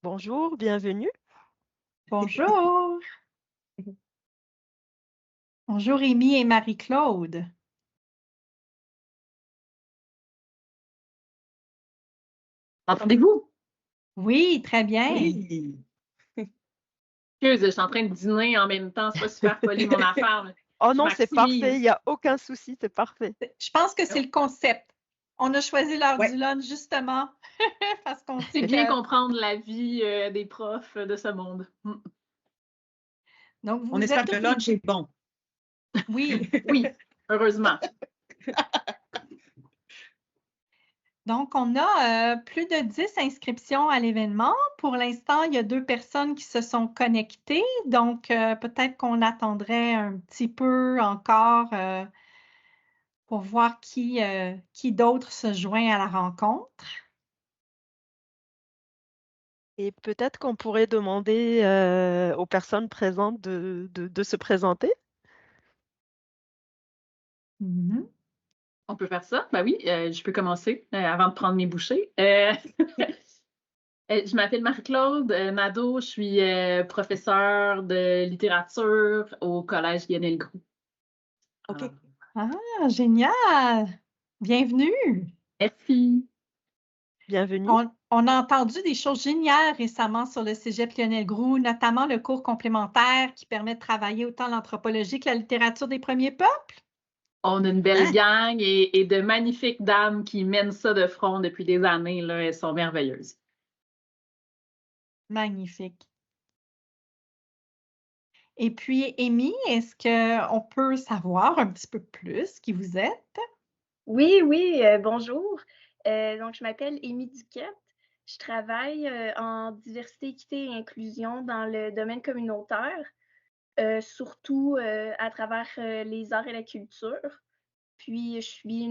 Bonjour, bienvenue. Bonjour. Bonjour Amy et Marie-Claude. Entendez-vous? Oui, très bien. Oui. Excuse, je suis en train de dîner en même temps, c'est pas super poli mon affaire. Là. Oh Je non, c'est parfait, maximise. il n'y a aucun souci, c'est parfait. Je pense que c'est le concept. On a choisi l'heure Ouais. du lunch justement parce qu'on C'est sait bien que... comprendre la vie des profs de ce monde. Donc, On vous espère êtes que le tous... lunch est bon. Oui. Oui, heureusement. Donc, on a plus de 10 inscriptions à l'événement. Pour l'instant, il y a 2 personnes qui se sont connectées. Donc, peut-être qu'on attendrait un petit peu encore pour voir qui d'autre se joint à la rencontre. Et peut-être qu'on pourrait demander aux personnes présentes de se présenter. Mhm. On peut faire ça? Ben oui, je peux commencer avant de prendre mes bouchées. Je m'appelle Marie-Claude Nadeau, je suis professeure de littérature au Collège Lionel Groux. OK. Ah, génial! Bienvenue! Merci. Bienvenue. On a entendu des choses géniales récemment sur le Cégep Lionel Groux, notamment le cours complémentaire qui permet de travailler autant l'anthropologie que la littérature des premiers peuples. On a une belle Hein? gang et de magnifiques dames qui mènent ça de front depuis des années. Là, elles sont merveilleuses. Magnifique. Et puis, Amy, est-ce qu'on peut savoir un petit peu plus qui vous êtes? Oui, oui, bonjour. Donc je m'appelle Amy Duquette. Je travaille, en diversité, équité et inclusion dans le domaine communautaire, surtout, à travers, les arts et la culture. Puis je suis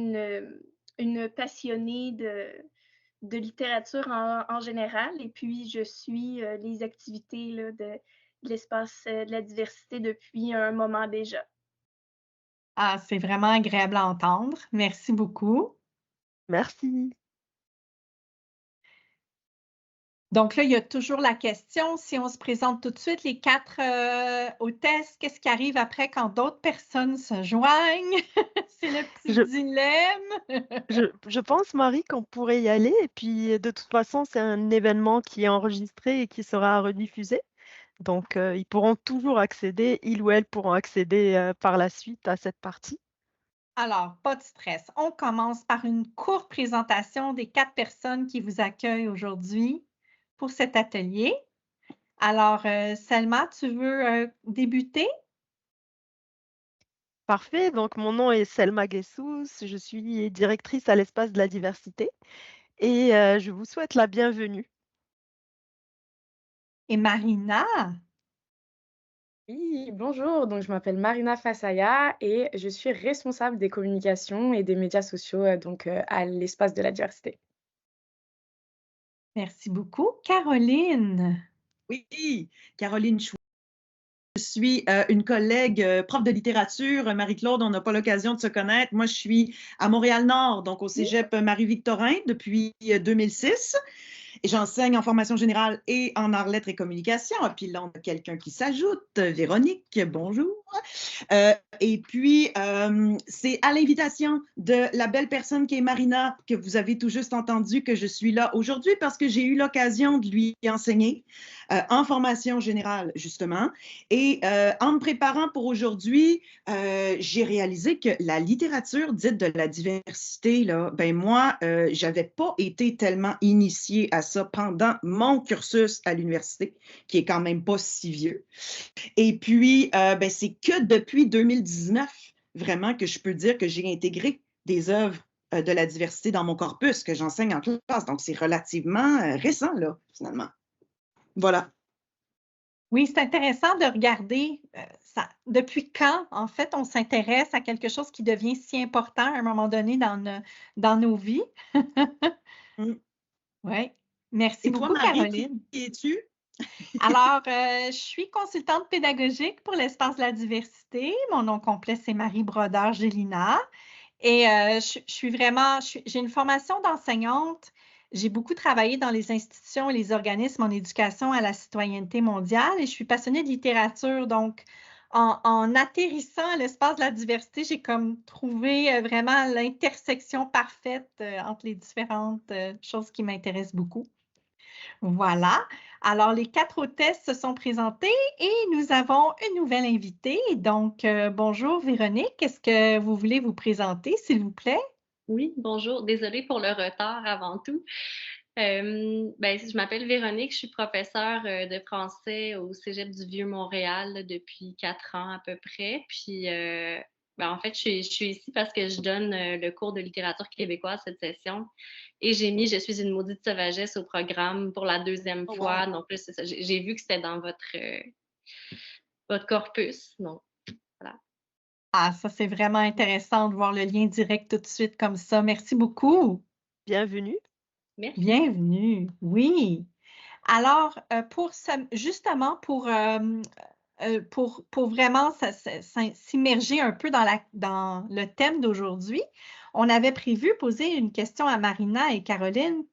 une passionnée de littérature en général et puis je suis, les activités là de l'espace, de la diversité depuis un moment déjà. Ah, c'est vraiment agréable à entendre. Merci beaucoup. Merci. Donc là, il y a toujours la question, si on se présente tout de suite, les 4 hôtesses, qu'est-ce qui arrive après quand d'autres personnes se joignent? C'est le petit Je, dilemme. je pense, Marie, qu'on pourrait y aller. Et puis, de toute façon, c'est un événement qui est enregistré et qui sera rediffusé. Donc, ils pourront toujours accéder, ils ou elles pourront accéder par la suite à cette partie. Alors, pas de stress. On commence par une courte présentation des 4 personnes qui vous accueillent aujourd'hui pour cet atelier. Alors, Selma, tu veux débuter? Parfait. Donc, mon nom est Selma Guessous. Je suis directrice à l'espace de la diversité et je vous souhaite la bienvenue. Et Marina? Oui, bonjour, donc je m'appelle Marina Fassaya et je suis responsable des communications et des médias sociaux à l'espace de la diversité. Merci beaucoup. Caroline? Oui, Caroline Chou. Je suis une collègue prof de littérature. Marie-Claude, on n'a pas l'occasion de se connaître. Moi, je suis à Montréal-Nord, donc au Cégep Marie-Victorin depuis 2006. Et j'enseigne en formation générale et en arts, lettres et communication. Et puis là, on a quelqu'un qui s'ajoute, Véronique, bonjour. Et puis, c'est à l'invitation de la belle personne qui est Marina, que vous avez tout juste entendu, que je suis là aujourd'hui parce que j'ai eu l'occasion de lui enseigner en formation générale, justement. Et en me préparant pour aujourd'hui, j'ai réalisé que la littérature dite de la diversité, là, ben moi, j'avais pas été tellement initiée à ça pendant mon cursus à l'université, qui est quand même pas si vieux. Et puis, ben, c'est que depuis 2019, vraiment, que je peux dire que j'ai intégré des œuvres de la diversité dans mon corpus que j'enseigne en classe. Donc, c'est relativement récent, là, finalement. Voilà. Oui, c'est intéressant de regarder depuis quand, en fait, on s'intéresse à quelque chose qui devient si important à un moment donné dans nos vies. Mm. Oui. Merci Et toi, beaucoup, Marie, Caroline. qui es-tu? Alors, je suis consultante pédagogique pour l'espace de la diversité. Mon nom complet, c'est Marie Brodeur-Gélina. Et j'ai une formation d'enseignante. J'ai beaucoup travaillé dans les institutions et les organismes en éducation à la citoyenneté mondiale et je suis passionnée de littérature. Donc, en atterrissant à l'espace de la diversité, j'ai comme trouvé vraiment l'intersection parfaite entre les différentes choses qui m'intéressent beaucoup. Voilà. Alors, les 4 hôtesses se sont présentées et nous avons une nouvelle invitée. Donc, bonjour Véronique, est-ce que vous voulez vous présenter, s'il vous plaît? Oui, bonjour. Désolée pour le retard avant tout. Je m'appelle Véronique, je suis professeure de français au Cégep du Vieux-Montréal là, depuis 4 ans à peu près. Puis, en fait, je suis ici parce que je donne le cours de littérature québécoise cette session. Et j'ai mis Je suis une maudite sauvagesse au programme pour la 2e Oh, fois. wow. Donc, là, c'est ça. J'ai vu que c'était dans votre corpus. Donc, voilà. Ah, ça, c'est vraiment intéressant de voir le lien direct tout de suite comme ça. Merci beaucoup. Bienvenue. Merci. Bienvenue. Oui. Alors, justement, pour vraiment s'immerger un peu dans le thème d'aujourd'hui, on avait prévu poser une question à Marina et Caroline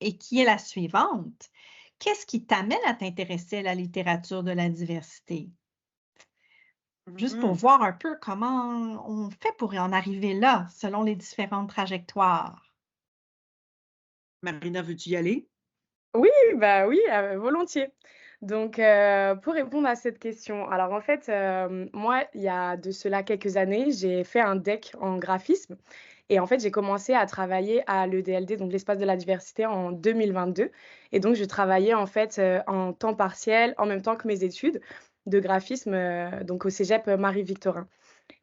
et qui est la suivante. Qu'est-ce qui t'amène à t'intéresser à la littérature de la diversité? Juste pour voir un peu comment on fait pour en arriver là, selon les différentes trajectoires. Marina, veux-tu y aller? Oui, bah oui, volontiers. Donc, pour répondre à cette question, alors en fait, moi, il y a de cela quelques années, j'ai fait un DEC en graphisme et en fait, j'ai commencé à travailler à l'EDLD, donc l'espace de la diversité, en 2022 et donc je travaillais en fait, en temps partiel, en même temps que mes études de graphisme, donc au cégep, Marie-Victorin.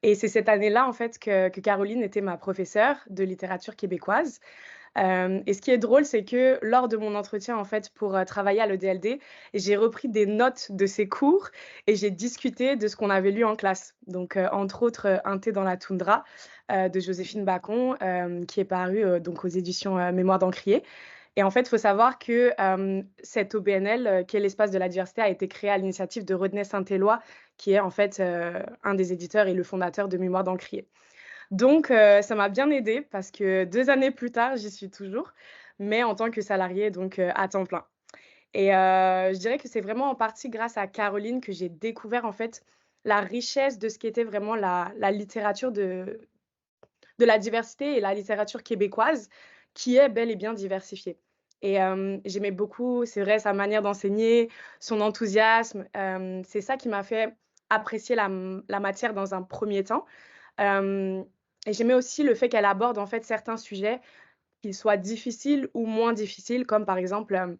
Et c'est cette année-là, en fait, que Caroline était ma professeure de littérature québécoise. Et ce qui est drôle, c'est que lors de mon entretien, en fait, pour travailler à l'EDLD, j'ai repris des notes de ces cours et j'ai discuté de ce qu'on avait lu en classe. Donc, entre autres, Un thé dans la toundra de Joséphine Bacon, qui est paru donc aux éditions Mémoire d'Encrier. Et en fait, il faut savoir que cette OBNL, qui est l'espace de la diversité, a été créée à l'initiative de Rodney Saint-Éloi, qui est en fait un des éditeurs et le fondateur de Mémoire d'Encrier. Donc, ça m'a bien aidée parce que 2 années plus tard, j'y suis toujours, mais en tant que salariée, donc à temps plein. Et je dirais que c'est vraiment en partie grâce à Caroline que j'ai découvert, en fait, la richesse de ce qu'était vraiment la littérature de la diversité et la littérature québécoise, qui est bel et bien diversifiée. Et j'aimais beaucoup, c'est vrai, sa manière d'enseigner, son enthousiasme. C'est ça qui m'a fait apprécier la matière dans un premier temps. Hem Et j'aimais aussi le fait qu'elle aborde, en fait, certains sujets, qu'ils soient difficiles ou moins difficiles, comme par exemple,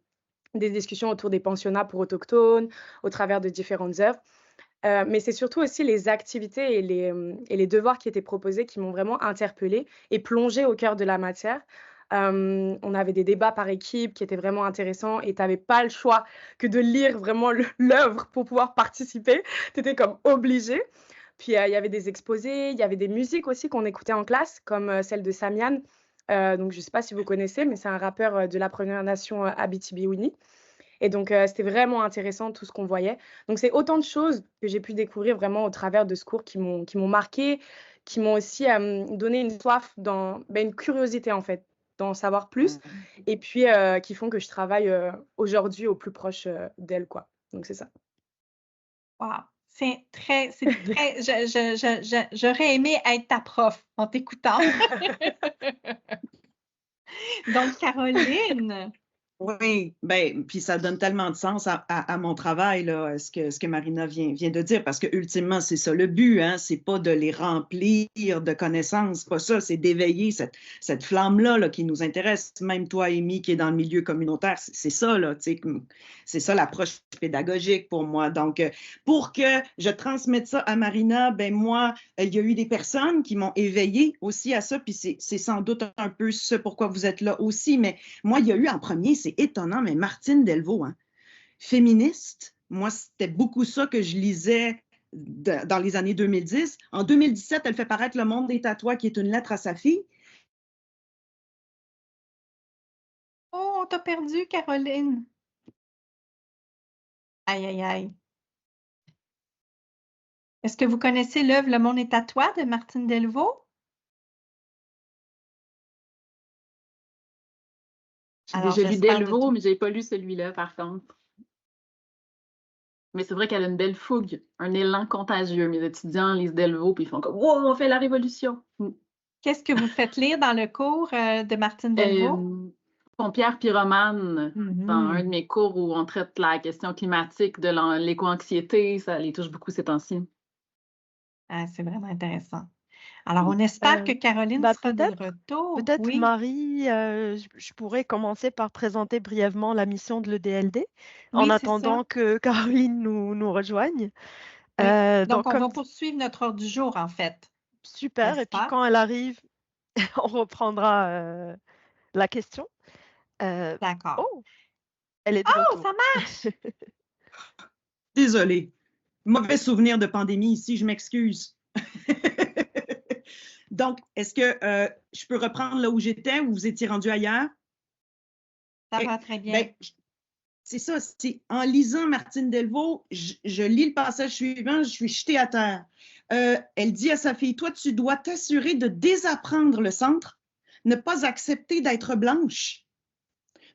des discussions autour des pensionnats pour autochtones, au travers de différentes œuvres. Mais c'est surtout aussi les activités et les devoirs qui étaient proposés qui m'ont vraiment interpellée et plongée au cœur de la matière. On avait des débats par équipe qui étaient vraiment intéressants et tu avais pas le choix que de lire vraiment l'œuvre pour pouvoir participer. Tu étais comme obligée. Puis, il y avait des exposés, il y avait des musiques aussi qu'on écoutait en classe, comme, celle de Samian. Donc je ne sais pas si vous connaissez, mais c'est un rappeur, de la Première Nation, Abitibi-Wini. Et donc, c'était vraiment intéressant tout ce qu'on voyait. Donc c'est autant de choses que j'ai pu découvrir vraiment au travers de ce cours qui m'ont marquée, qui m'ont aussi, donné une soif une curiosité en fait, d'en savoir plus et puis, qui font que je travaille, aujourd'hui au plus proche, d'elle quoi. Donc c'est ça. Wow! J'aurais aimé être ta prof en t'écoutant. Donc, Caroline, Oui, ben, puis ça donne tellement de sens à mon travail, là, ce que Marina vient de dire, parce que ultimement, c'est ça le but, hein, c'est pas de les remplir de connaissances, pas ça, c'est d'éveiller cette flamme-là là, qui nous intéresse. Même toi, Amy, qui est dans le milieu communautaire, c'est ça, là, tu sais, c'est ça l'approche pédagogique pour moi. Donc, pour que je transmette ça à Marina, ben moi, il y a eu des personnes qui m'ont éveillée aussi à ça, puis c'est sans doute un peu ce pourquoi vous êtes là aussi, mais moi, il y a eu en premier, c'est étonnant, mais Martine Delvaux, hein, féministe. Moi, c'était beaucoup ça que je lisais dans les années 2010. En 2017, elle fait paraître Le Monde est à toi, qui est une lettre à sa fille. oh, on t'a perdu, Caroline. Aïe, aïe, aïe. Est-ce que vous connaissez l'œuvre Le Monde est à toi de Martine Delvaux? Alors, J'ai lu j'espère de Delvaux, tout. mais j'ai pas lu celui-là, par contre. Mais c'est vrai qu'elle a une belle fougue, un élan contagieux. Mes étudiants lisent Delvaux, puis ils font comme « Wow, on fait la révolution! » Qu'est-ce que vous faites lire dans le cours de Martine Delvaux? Pompière pyromane, dans un de Mhm. mes cours où on traite la question climatique, de l'éco-anxiété, ça les touche beaucoup ces temps-ci. Ah, c'est vraiment intéressant. Alors, on espère que Caroline Bah, sera de retour. peut-être Oui, Marie, je pourrais commencer par présenter brièvement la mission de l'EDLD en oui, c'est ça. attendant que Caroline nous rejoigne. Oui. Donc, Donc, on va comme poursuivre notre ordre du jour, en fait. super, et puis J'espère. quand elle arrive, on reprendra la question. D'accord. Oh, elle est de Oh, retour. ça marche! Désolée. Mauvais souvenir de pandémie ici, je m'excuse. Donc, est-ce que je peux reprendre là où j'étais ou vous étiez rendu ailleurs? Ça Eh, va très bien. ben, c'est ça, c'est en lisant Martine Delvaux, je lis le passage suivant, je suis jetée à terre. Elle dit à sa fille, toi, tu dois t'assurer de désapprendre le centre, ne pas accepter d'être blanche,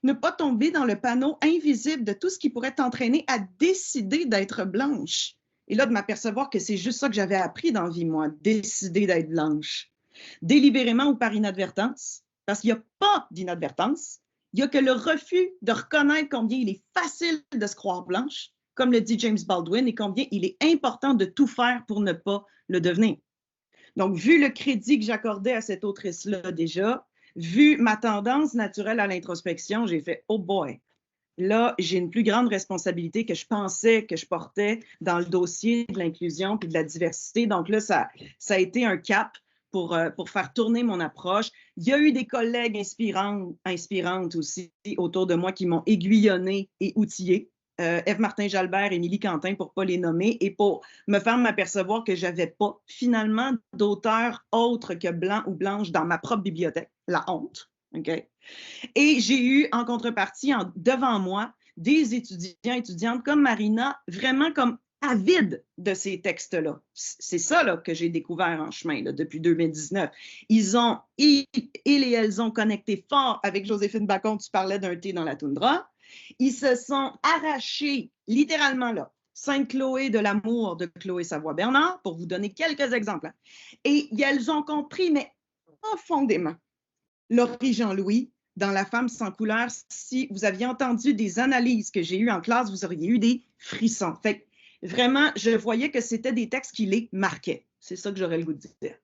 ne pas tomber dans le panneau invisible de tout ce qui pourrait t'entraîner à décider d'être blanche. Et là, de m'apercevoir que c'est juste ça que j'avais appris dans la vie, moi, décider d'être blanche. Délibérément ou par inadvertance, parce qu'il n'y a pas d'inadvertance, il n'y a que le refus de reconnaître combien il est facile de se croire blanche, comme le dit James Baldwin, et combien il est important de tout faire pour ne pas le devenir. Donc, vu le crédit que j'accordais à cette autrice-là déjà, vu ma tendance naturelle à l'introspection, j'ai fait « Oh boy ». Là, j'ai une plus grande responsabilité que je pensais que je portais dans le dossier de l'inclusion puis de la diversité. Donc là, ça a été un cap pour faire tourner mon approche. Il y a eu des collègues inspirantes aussi autour de moi qui m'ont aiguillonnée et outillée. Ève Martin-Jalbert, Émilie Quentin, pour ne pas les nommer, et pour me faire m'apercevoir que je n'avais pas finalement d'auteur autre que blanc ou blanche dans ma propre bibliothèque. La honte. OK? Et j'ai eu en contrepartie devant moi des étudiants, étudiantes comme Marina, vraiment comme avides de ces textes-là. C'est ça là, que j'ai découvert en chemin là, depuis 2019. Ils et elles ont connecté fort avec Joséphine Bacon, tu parlais d'un thé dans la toundra. Ils se sont arrachés, littéralement là, Sainte-Chloé de l'amour de Chloé Savoie-Bernard, pour vous donner quelques exemples. Hein. Et elles ont compris, mais profondément, Laurie Jean-Louis, dans La femme sans couleur, si vous aviez entendu des analyses que j'ai eues en classe, vous auriez eu des frissons. Fait que, vraiment, je voyais que c'était des textes qui les marquaient. C'est ça que j'aurais le goût de dire.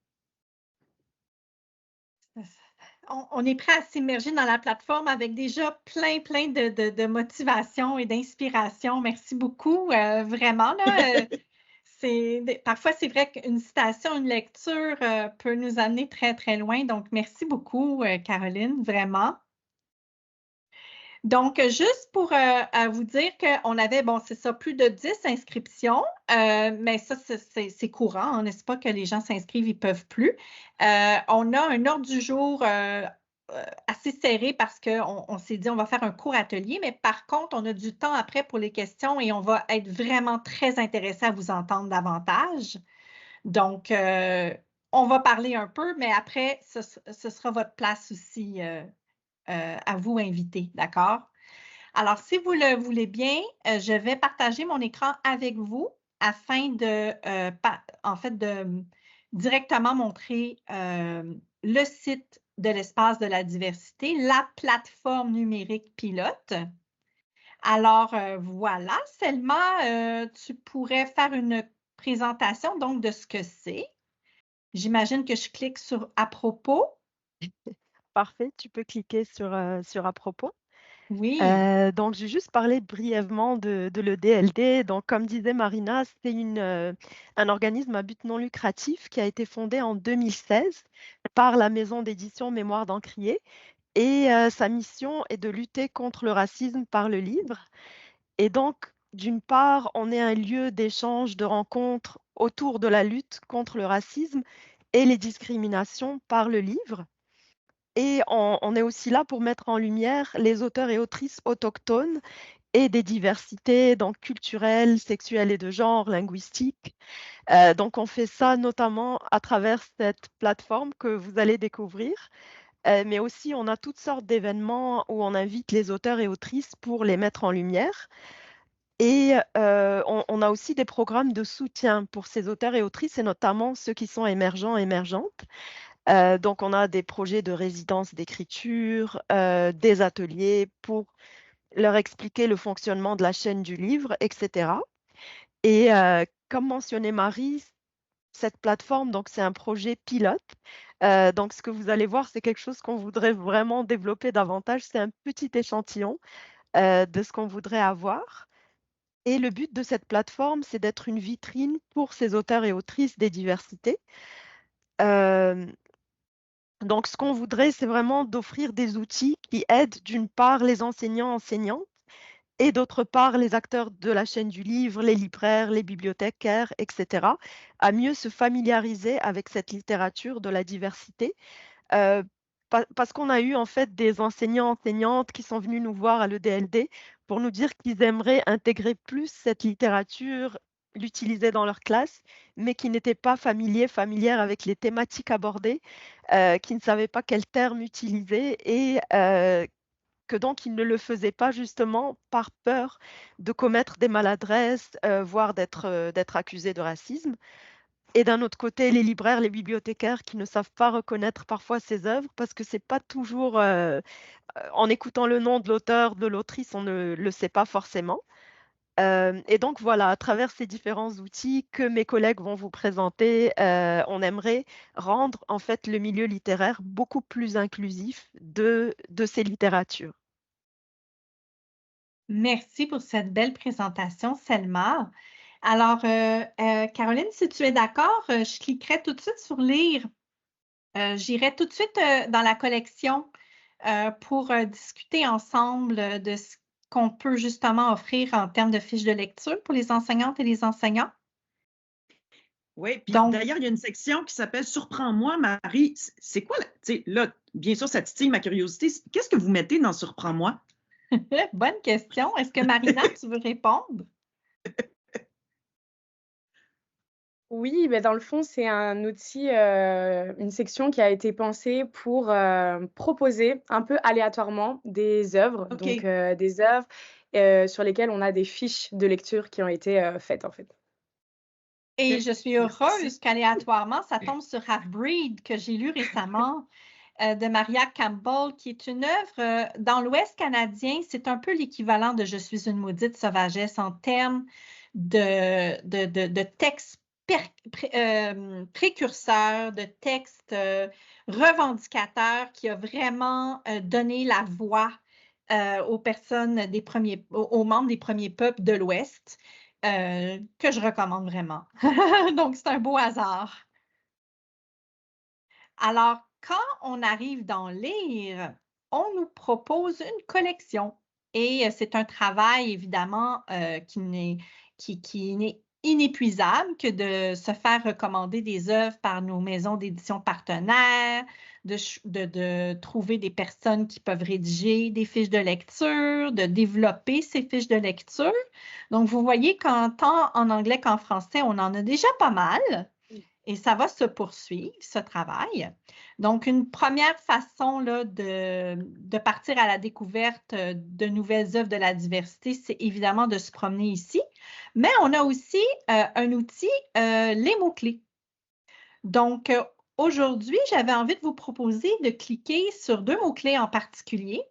On est prêt à s'immerger dans la plateforme avec déjà plein de motivation et d'inspiration. Merci beaucoup. Vraiment, là, parfois, c'est vrai qu'une citation, une lecture peut nous amener très, très loin. Donc, merci beaucoup, Caroline, vraiment. Donc, juste pour vous dire qu'on avait, bon, c'est ça, plus de 10 inscriptions, mais ça, c'est courant. On n'est pas que les gens s'inscrivent, ils ne peuvent plus. On a un ordre du jour assez serré parce qu'on s'est dit on va faire un court atelier, mais par contre, on a du temps après pour les questions et on va être vraiment très intéressé à vous entendre davantage. Donc, on va parler un peu, mais après, ce sera votre place aussi à vous inviter, d'accord? Alors, si vous le voulez bien, je vais partager mon écran avec vous afin de, en fait, de directement montrer le site de l'espace de la diversité, la plateforme numérique pilote. Alors, voilà, Selma, tu pourrais faire une présentation donc de ce que c'est. J'imagine que je clique sur « À propos ». Parfait, tu peux cliquer sur à propos. Oui, Donc, je vais juste parler brièvement de l'EDLD. Donc, comme disait Marina, c'est un organisme à but non lucratif qui a été fondé en 2016 par la maison d'édition Mémoire d'Encrier. Et sa mission est de lutter contre le racisme par le livre. Et donc, d'une part, on est un lieu d'échange, de rencontre autour de la lutte contre le racisme et les discriminations par le livre. Et on est aussi là pour mettre en lumière les auteurs et autrices autochtones et des diversités donc culturelles, sexuelles et de genre, linguistiques. Donc on fait ça notamment à travers cette plateforme que vous allez découvrir. mais aussi on a toutes sortes d'événements où on invite les auteurs et autrices pour les mettre en lumière. Et on a aussi des programmes de soutien pour ces auteurs et autrices, et notamment ceux qui sont émergents, émergentes. Donc, on a des projets de résidence d'écriture, des ateliers pour leur expliquer le fonctionnement de la chaîne du livre, etc. Et comme mentionné Marie, cette plateforme, donc c'est un projet pilote. Donc, ce que vous allez voir, c'est quelque chose qu'on voudrait vraiment développer davantage. C'est un petit échantillon de ce qu'on voudrait avoir. Et le but de cette plateforme, c'est d'être une vitrine pour ces auteurs et autrices des diversités. Euh, donc, ce qu'on voudrait, c'est vraiment d'offrir des outils qui aident d'une part les enseignants, enseignantes, et d'autre part les acteurs de la chaîne du livre, les libraires, les bibliothécaires, etc., à mieux se familiariser avec cette littérature de la diversité. Euh, Parce qu'on a eu en fait des enseignants, enseignantes qui sont venus nous voir à l'EDLD pour nous dire qu'ils aimeraient intégrer plus cette littérature, l'utiliser dans leur classe, mais qui n'étaient pas familières avec les thématiques abordées, qui ne savaient pas quels termes utiliser et que donc ils ne le faisaient pas justement par peur de commettre des maladresses, voire d'être accusés de racisme. Et d'un autre côté, les libraires, les bibliothécaires qui ne savent pas reconnaître parfois ces œuvres parce que c'est pas toujours, en écoutant le nom de l'auteur, de l'autrice, on ne le sait pas forcément. Et donc voilà, à travers ces différents outils que mes collègues vont vous présenter, on aimerait rendre en fait le milieu littéraire beaucoup plus inclusif de ces littératures. Merci pour cette belle présentation, Selma. Alors, Caroline, si tu es d'accord, je cliquerai tout de suite sur lire. J'irai tout de suite dans la collection pour discuter ensemble de ce qu'on peut justement offrir en termes de fiches de lecture pour les enseignantes et les enseignants. Oui, puis Donc, d'ailleurs, il y a une section qui s'appelle Surprends-moi, Marie. C'est quoi, tu sais, là, bien sûr, ça titille ma curiosité. Qu'est-ce que vous mettez dans Surprends-moi? bonne question. Est-ce que Marina, tu veux répondre? Oui, dans le fond, c'est un outil, une section qui a été pensée pour, proposer un peu aléatoirement des œuvres, OK. donc des œuvres, sur lesquelles on a des fiches de lecture qui ont été, faites, en fait. Et je suis Merci. heureuse qu'aléatoirement, ça tombe sur Half-Breed que j'ai lu récemment de Maria Campbell, qui est une œuvre dans l'Ouest canadien. C'est un peu l'équivalent de Je suis une maudite sauvagesse en termes de textes précurseurs, de textes revendicateurs qui a vraiment donné la voix aux personnes aux membres des premiers peuples de l'Ouest. Que je recommande vraiment. Donc, c'est un beau hasard. Alors, quand on arrive dans lire, on nous propose une collection. Et c'est un travail, évidemment, qui n'est inépuisable que de se faire recommander des œuvres par nos maisons d'édition partenaires, de trouver des personnes qui peuvent rédiger des fiches de lecture, de développer ces fiches de lecture. Donc, vous voyez qu'en tant en anglais qu'en français, on en a déjà pas mal. Et ça va se poursuivre, ce travail. Donc, une première façon là, de partir à la découverte de nouvelles œuvres de la diversité, c'est évidemment de se promener ici. Mais on a aussi un outil, les mots-clés. Donc, aujourd'hui, j'avais envie de vous proposer de cliquer sur 2 mots-clés en particulier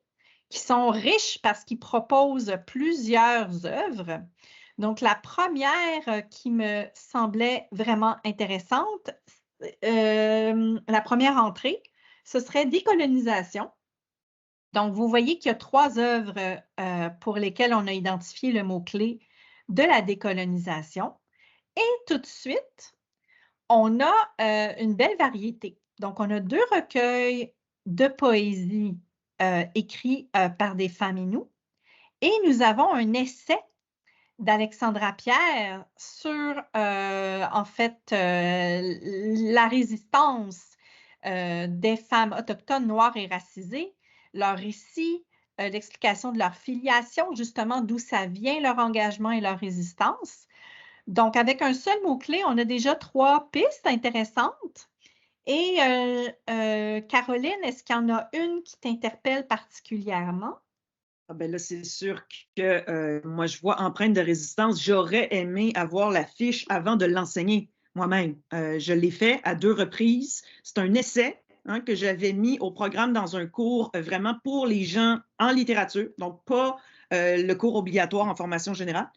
qui sont riches parce qu'ils proposent plusieurs œuvres. Donc, la première qui me semblait vraiment intéressante, la première entrée, ce serait décolonisation. Donc, vous voyez qu'il y a 3 œuvres pour lesquelles on a identifié le mot-clé de la décolonisation. Et tout de suite, on a une belle variété. Donc, on a 2 recueils de poésie écrits par des femmes inoues. Et nous avons un essai d'Alexandra Pierre sur, en fait, la résistance des femmes autochtones noires et racisées, leur récit, l'explication de leur filiation, justement d'où ça vient, leur engagement et leur résistance. Donc, avec un seul mot-clé, on a déjà 3 pistes intéressantes. Et Caroline, est-ce qu'il y en a une qui t'interpelle particulièrement? Ah ben là, c'est sûr que moi, je vois empreinte de résistance. J'aurais aimé avoir la fiche avant de l'enseigner moi-même. Je l'ai fait à 2 reprises. C'est un essai que j'avais mis au programme dans un cours vraiment pour les gens en littérature, donc pas le cours obligatoire en formation générale.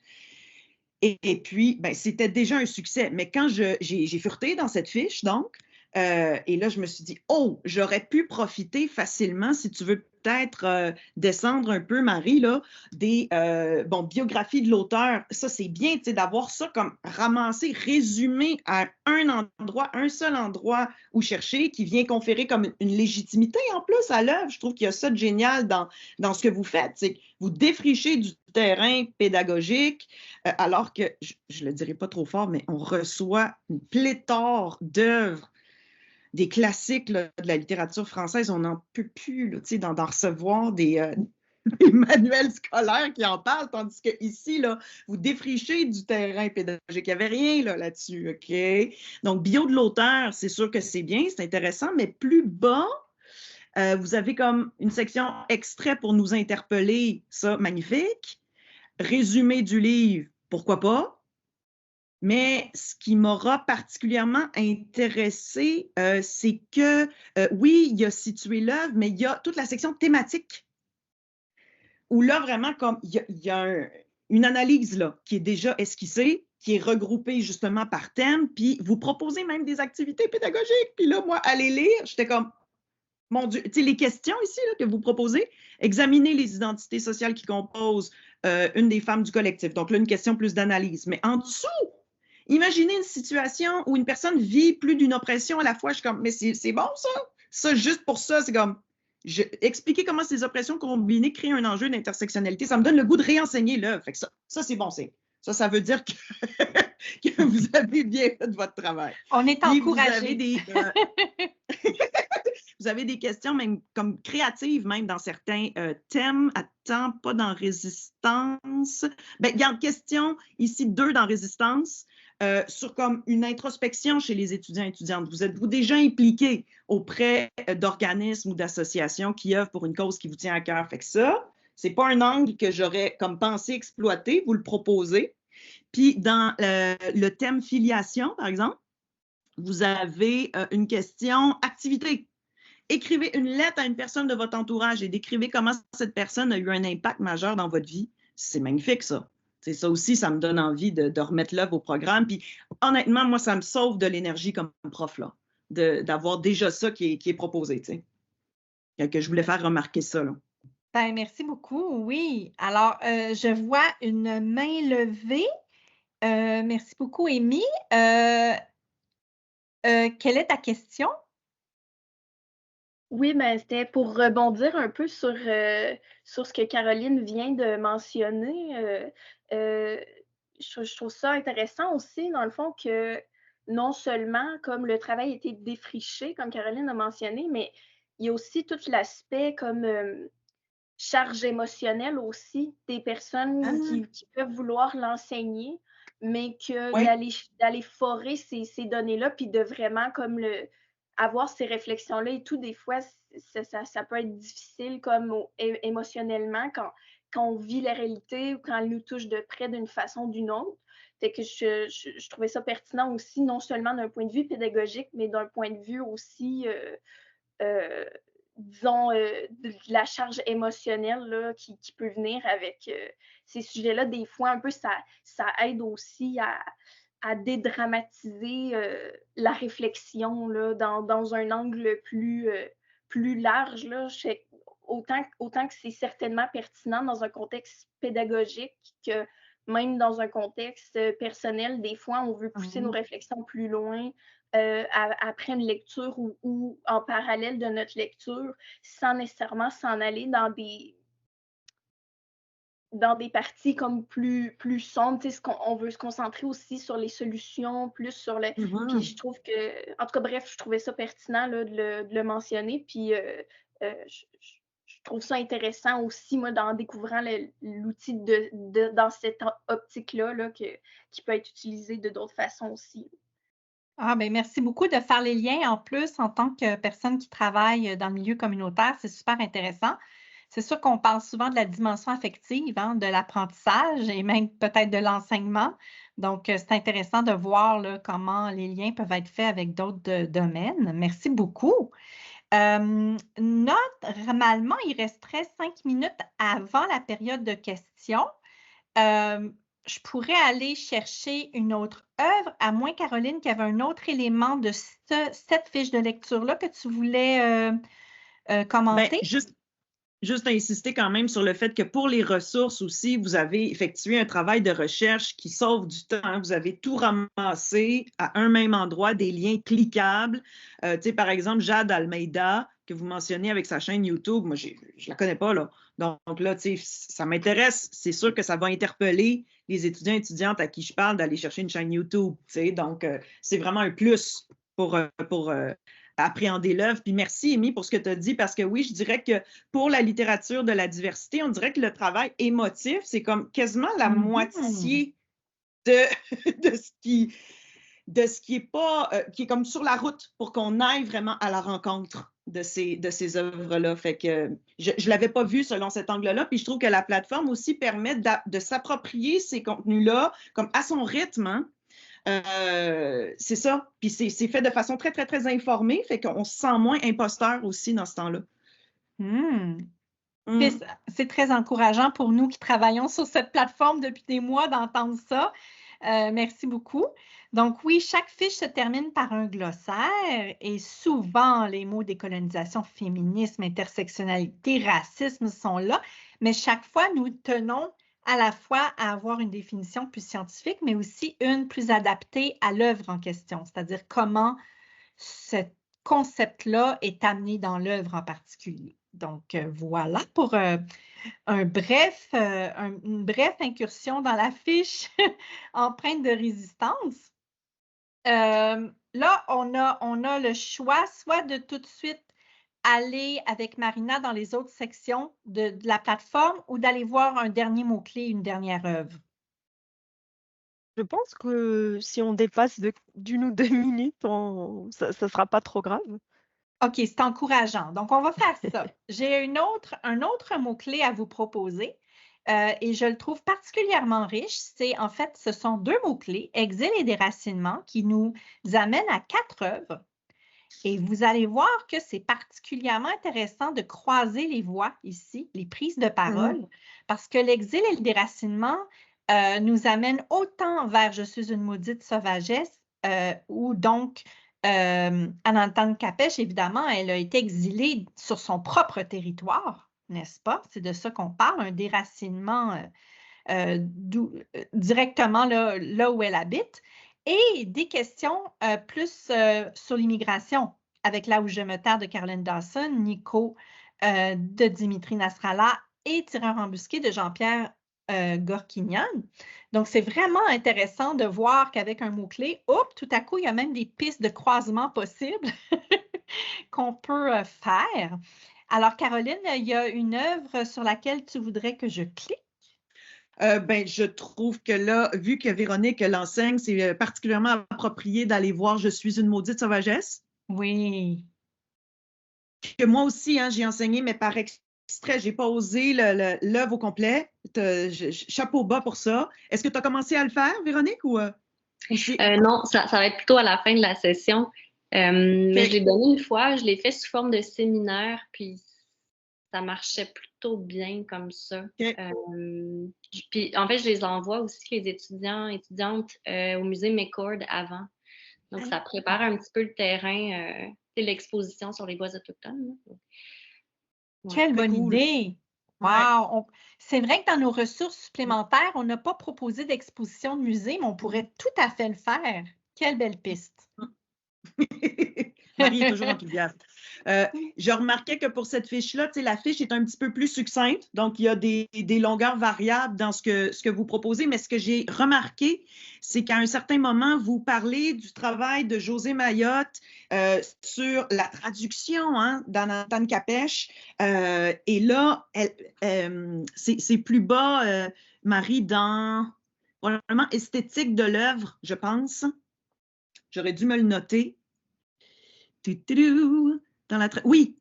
Et puis, ben, c'était déjà un succès. Mais quand j'ai fureté dans cette fiche, donc, et là, je me suis dit, oh, j'aurais pu profiter facilement, si tu veux peut-être descendre un peu, Marie, là, des biographies de l'auteur. Ça, c'est bien, tu sais, d'avoir ça comme ramassé, résumé à un seul endroit où chercher, qui vient conférer comme une légitimité en plus à l'œuvre. Je trouve qu'il y a ça de génial dans ce que vous faites. C'est que vous défrichez du terrain pédagogique, alors que, je ne le dirai pas trop fort, mais on reçoit une pléthore d'œuvres, des classiques là, de la littérature française. On n'en peut plus d'en recevoir des manuels scolaires qui en parlent, tandis qu'ici, là, vous défrichez du terrain pédagogique. Il n'y avait rien là-dessus, OK? Donc, bio de l'auteur, c'est sûr que c'est bien, c'est intéressant, mais plus bas, vous avez comme une section extrait pour nous interpeller, ça, magnifique. Résumé du livre, pourquoi pas? Mais ce qui m'aura particulièrement intéressé, c'est que, oui, il y a situé l'œuvre, mais il y a toute la section thématique, où là, vraiment, comme il y a une analyse là, qui est déjà esquissée, qui est regroupée justement par thème, puis vous proposez même des activités pédagogiques. Puis là, moi, aller lire, j'étais comme, mon Dieu, tu sais, les questions ici là, que vous proposez, examiner les identités sociales qui composent une des femmes du collectif. Donc là, une question plus d'analyse. Mais en dessous, imaginez une situation où une personne vit plus d'une oppression à la fois. Je suis comme, mais c'est bon ça? Ça, juste pour ça, c'est comme, expliquer comment ces oppressions combinées créent un enjeu d'intersectionnalité. Ça me donne le goût de réenseigner l'œuvre. Fait que ça c'est bon signe. Ça veut dire que vous avez bien fait votre travail. On est Puis encouragés. Vous avez des questions même comme créatives, même dans certains thèmes. Attends, pas dans résistance. Ben, il y a une question ici, 2 dans résistance, sur comme une introspection chez les étudiants et étudiantes. Vous êtes-vous déjà impliqués auprès d'organismes ou d'associations qui œuvrent pour une cause qui vous tient à cœur? Fait que ça, c'est pas un angle que j'aurais comme pensé exploiter, vous le proposez. Puis dans le thème filiation, par exemple, vous avez une question activité. Écrivez une lettre à une personne de votre entourage et décrivez comment cette personne a eu un impact majeur dans votre vie. C'est magnifique, ça. C'est ça aussi, ça me donne envie de remettre l'œuvre au programme. Puis honnêtement, moi, ça me sauve de l'énergie comme prof, là, d'avoir déjà ça qui est proposé, tu sais. Que je voulais faire remarquer ça, là. Ben, merci beaucoup, oui. Alors, je vois une main levée. Merci beaucoup, Amy. Quelle est ta question? Oui, mais c'était pour rebondir un peu sur ce que Caroline vient de mentionner. Je trouve ça intéressant aussi, dans le fond, que non seulement comme le travail a été défriché, comme Caroline a mentionné, mais il y a aussi tout l'aspect comme charge émotionnelle aussi des personnes qui peuvent vouloir l'enseigner, mais que Oui. d'aller forer ces données-là, puis de vraiment comme avoir ces réflexions-là et tout, des fois, ça peut être difficile comme émotionnellement quand on vit la réalité ou quand elle nous touche de près d'une façon ou d'une autre. Fait que je trouvais ça pertinent aussi, non seulement d'un point de vue pédagogique, mais d'un point de vue aussi disons, de la charge émotionnelle là, qui peut venir avec ces sujets-là. Des fois, un peu, ça aide aussi à dédramatiser la réflexion là, dans un angle plus large. Là. Autant que c'est certainement pertinent dans un contexte pédagogique que même dans un contexte personnel, des fois, on veut pousser nos réflexions plus loin après une lecture ou en parallèle de notre lecture, sans nécessairement s'en aller dans des parties comme plus sombres. On veut se concentrer aussi sur les solutions, plus sur le. Puis je trouve que, en tout cas, bref, je trouvais ça pertinent là, de le mentionner. Puis je trouve ça intéressant aussi, moi, en découvrant l'outil dans cette optique-là, là, qui peut être utilisé de d'autres façons aussi. Ah, ben merci beaucoup de faire les liens en plus en tant que personne qui travaille dans le milieu communautaire. C'est super intéressant. C'est sûr qu'on parle souvent de la dimension affective, hein, de l'apprentissage et même peut-être de l'enseignement. Donc, c'est intéressant de voir là, comment les liens peuvent être faits avec d'autres domaines. Merci beaucoup. Normalement, il resterait 5 minutes avant la période de questions. Je pourrais aller chercher une autre œuvre, à moins, Caroline, qu'il y avait un autre élément de cette fiche de lecture-là que tu voulais Ben, commenter. juste insister quand même sur le fait que pour les ressources aussi, vous avez effectué un travail de recherche qui sauve du temps, hein. Vous avez tout ramassé à un même endroit, des liens cliquables. Tu sais, par exemple, Jade Almeida, que vous mentionnez avec sa chaîne YouTube, moi, je ne la connais pas, là. Donc là, tu sais, ça m'intéresse. C'est sûr que ça va interpeller les étudiants et étudiantes à qui je parle d'aller chercher une chaîne YouTube, tu sais. Donc, c'est vraiment un plus pour appréhender l'œuvre. Puis merci, Amy, pour ce que tu as dit, parce que oui, je dirais que pour la littérature de la diversité, on dirait que le travail émotif, c'est comme quasiment la moitié de, de ce qui est pas, qui est comme sur la route pour qu'on aille vraiment à la rencontre de ces œuvres-là. Fait que je ne l'avais pas vu selon cet angle-là. Puis je trouve que la plateforme aussi permet de s'approprier ces contenus-là comme à son rythme, hein. C'est ça. Puis c'est fait de façon très, très, très informée, fait qu'on se sent moins imposteur aussi dans ce temps-là. C'est très encourageant pour nous qui travaillons sur cette plateforme depuis des mois d'entendre ça. Merci beaucoup. Donc oui, chaque fiche se termine par un glossaire et souvent les mots décolonisation, féminisme, intersectionnalité, racisme sont là, mais chaque fois nous tenons à la fois à avoir une définition plus scientifique, mais aussi une plus adaptée à l'œuvre en question, c'est-à-dire comment ce concept-là est amené dans l'œuvre en particulier. Donc, voilà pour une brève incursion dans la fiche empreinte de résistance. Là, on a le choix soit de tout de suite aller avec Marina dans les autres sections de la plateforme ou d'aller voir un dernier mot-clé, une dernière œuvre. Je pense que si on dépasse d'une ou 2 minutes, ça ne sera pas trop grave. OK, c'est encourageant. Donc, on va faire ça. J'ai un autre mot-clé à vous proposer et je le trouve particulièrement riche. En fait, ce sont 2 mots-clés, exil et déracinement, qui nous amènent à 4 œuvres. Et vous allez voir que c'est particulièrement intéressant de croiser les voix ici, les prises de parole, parce que l'exil et le déracinement nous amènent autant vers « Je suis une maudite sauvagesse » ou donc Anantane Capèche, évidemment, elle a été exilée sur son propre territoire, n'est-ce pas? C'est de ça qu'on parle, un déracinement directement là où elle habite. Et des questions plus sur l'immigration, avec Là où je me terre de Caroline Dawson, Nico de Dimitri Nasrallah et Tireur embusqué de Jean-Pierre Gorkinian. Donc, c'est vraiment intéressant de voir qu'avec un mot-clé, tout à coup, il y a même des pistes de croisement possibles qu'on peut faire. Alors, Caroline, il y a une œuvre sur laquelle tu voudrais que je clique? Ben, je trouve que là, vu que Véronique l'enseigne, c'est particulièrement approprié d'aller voir « Je suis une maudite sauvagesse ». Oui. Que moi aussi, hein, j'ai enseigné, mais par extrait, je n'ai pas osé l'œuvre au complet. Chapeau bas pour ça. Est-ce que tu as commencé à le faire, Véronique, ou non, ça va être plutôt à la fin de la session. Mais je l'ai donné une fois, je l'ai fait sous forme de séminaire, puis ça marchait plutôt bien comme ça. Puis en fait, je les envoie aussi, les étudiants, étudiantes, au musée McCord avant. Donc, ça prépare un petit peu le terrain, l'exposition sur les bois autochtones. Ouais. Quelle bonne idée! Wow! Ouais. C'est vrai que dans nos ressources supplémentaires, on n'a pas proposé d'exposition de musée, mais on pourrait tout à fait le faire. Quelle belle piste! Marie est toujours enthousiaste. Je remarquais que pour cette fiche-là, la fiche est un petit peu plus succincte, donc il y a des longueurs variables dans ce que vous proposez, mais ce que j'ai remarqué, c'est qu'à un certain moment, vous parlez du travail de José Mayotte sur la traduction d'Anantane Capèche, et là, c'est plus bas, Marie, dans probablement esthétique de l'œuvre, je pense. J'aurais dû me le noter. Dans la oui.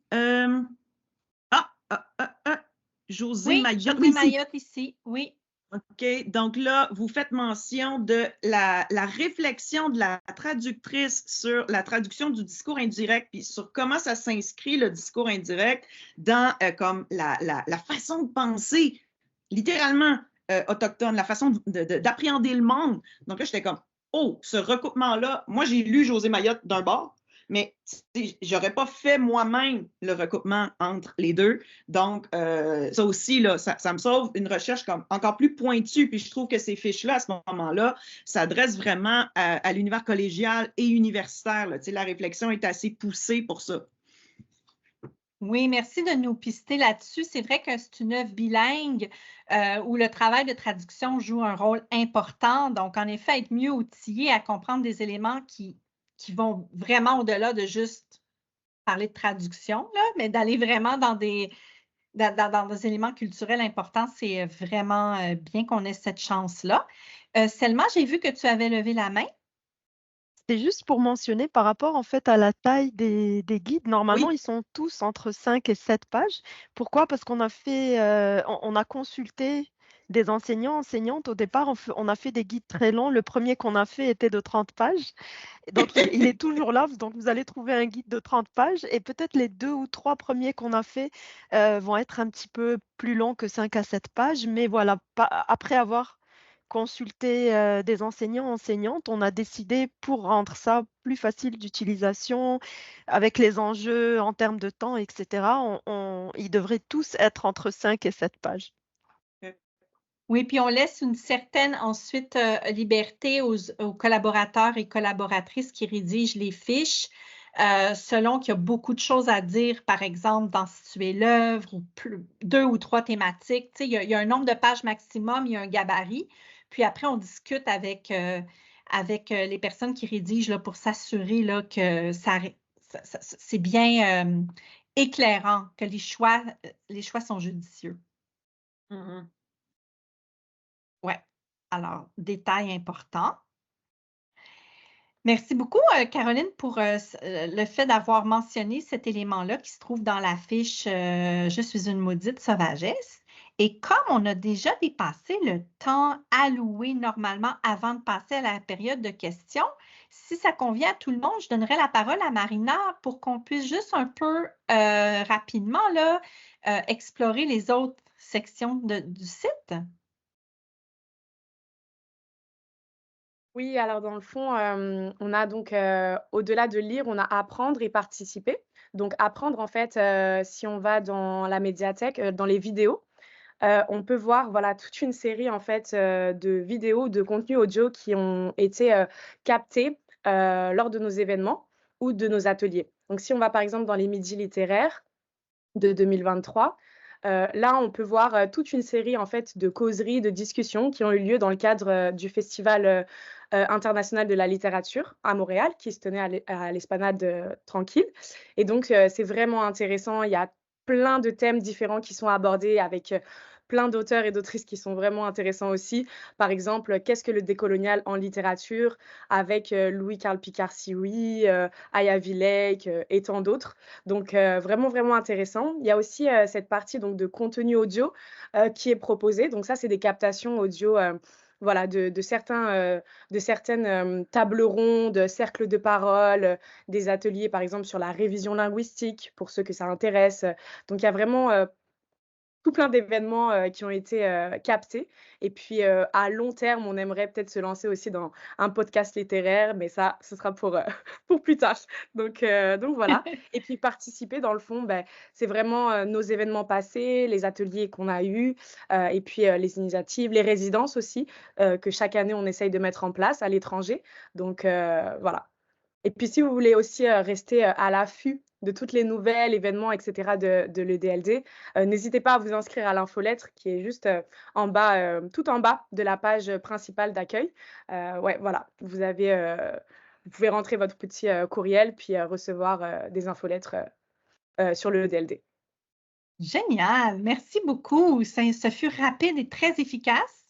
José Oui, Mayotte. José Mayotte ici, oui. OK, donc là, vous faites mention de la réflexion de la traductrice sur la traduction du discours indirect, puis sur comment ça s'inscrit, le discours indirect, dans comme la façon de penser littéralement autochtone, la façon d'appréhender le monde. Donc là, j'étais comme, oh, ce recoupement-là, moi, j'ai lu José Mayotte d'un bord, mais j'aurais pas fait moi-même le recoupement entre les deux. Donc, ça aussi, là, ça me sauve une recherche comme encore plus pointue. Puis je trouve que ces fiches-là, à ce moment-là, s'adressent vraiment à l'univers collégial et universitaire. Là. La réflexion est assez poussée pour ça. Oui, merci de nous pister là-dessus. C'est vrai que c'est une œuvre bilingue où le travail de traduction joue un rôle important. Donc, en effet, être mieux outillé à comprendre des éléments qui vont vraiment au-delà de juste parler de traduction, là, mais d'aller vraiment dans des éléments culturels importants, c'est vraiment bien qu'on ait cette chance-là. Selma, j'ai vu que tu avais levé la main. C'est juste pour mentionner par rapport en fait à la taille des guides. Normalement, Oui. ils sont tous entre 5 et 7 pages. Pourquoi? Parce qu'on a fait, on a consulté des enseignants, enseignantes. Au départ, on a fait des guides très longs. Le premier qu'on a fait était de 30 pages. Donc, il est toujours là. Donc, vous allez trouver un guide de 30 pages. Et peut-être les 2 ou 3 premiers qu'on a fait vont être un petit peu plus longs que 5 à 7 pages. Mais voilà, après avoir consulté des enseignants, enseignantes, on a décidé pour rendre ça plus facile d'utilisation, avec les enjeux en termes de temps, etc., ils devraient tous être entre 5 et 7 pages. Oui, puis on laisse une certaine ensuite liberté aux collaborateurs et collaboratrices qui rédigent les fiches, selon qu'il y a beaucoup de choses à dire, par exemple, dans situer l'œuvre ou 2 ou 3 thématiques. Tu sais, il y a un nombre de pages maximum, il y a un gabarit. Puis après, on discute avec les personnes qui rédigent là, pour s'assurer là, que c'est bien éclairant, que les choix sont judicieux. Mm-hmm. Oui. Alors, détail important. Merci beaucoup, Caroline, pour le fait d'avoir mentionné cet élément-là qui se trouve dans la fiche Je suis une maudite sauvagesse. Et comme on a déjà dépassé le temps alloué normalement avant de passer à la période de questions, si ça convient à tout le monde, je donnerai la parole à Marina pour qu'on puisse juste un peu rapidement là, explorer les autres sections du site. Oui, alors dans le fond, on a donc, au-delà de lire, on a apprendre et participer. Donc apprendre, en fait, si on va dans la médiathèque, dans les vidéos, on peut voir, voilà, toute une série, en fait, de vidéos, de contenus audio qui ont été, captés, lors de nos événements ou de nos ateliers. Donc si on va, par exemple, dans les midis littéraires de 2023, là, on peut voir, toute une série, en fait, de causeries, de discussions qui ont eu lieu dans le cadre, du festival, international de la littérature à Montréal, qui se tenait à l'Esplanade, tranquille. Et donc, c'est vraiment intéressant. Il y a plein de thèmes différents qui sont abordés avec, plein d'auteurs et d'autrices qui sont vraiment intéressants aussi. Par exemple, qu'est-ce que le décolonial en littérature? Avec, Louis-Carl Picard-Sioui, Aya Vilek, et tant d'autres. Donc, vraiment, vraiment intéressant. Il y a aussi, cette partie donc de contenu audio, qui est proposée. Donc ça, c'est des captations audio, voilà, de certaines, tables rondes, cercles de parole, des ateliers, par exemple, sur la révision linguistique, pour ceux que ça intéresse. Donc il y a vraiment, tout plein d'événements, qui ont été, captés et puis, à long terme, on aimerait peut-être se lancer aussi dans un podcast littéraire, mais ça, ce sera pour, pour plus tard. Donc voilà et puis participer dans le fond, c'est vraiment, nos événements passés, les ateliers qu'on a eus, et puis, les initiatives, les résidences aussi, que chaque année on essaye de mettre en place à l'étranger. Donc voilà. Et puis si vous voulez aussi, rester, à l'affût de toutes les nouvelles, événements et cetera de l'EDLD, n'hésitez pas à vous inscrire à l'infolettre qui est juste, en bas, tout en bas de la page, principale d'accueil. Ouais, voilà, vous pouvez rentrer votre petit, courriel puis, recevoir, des infolettres, sur le EDLD. Génial, merci beaucoup. Ce fut rapide et très efficace.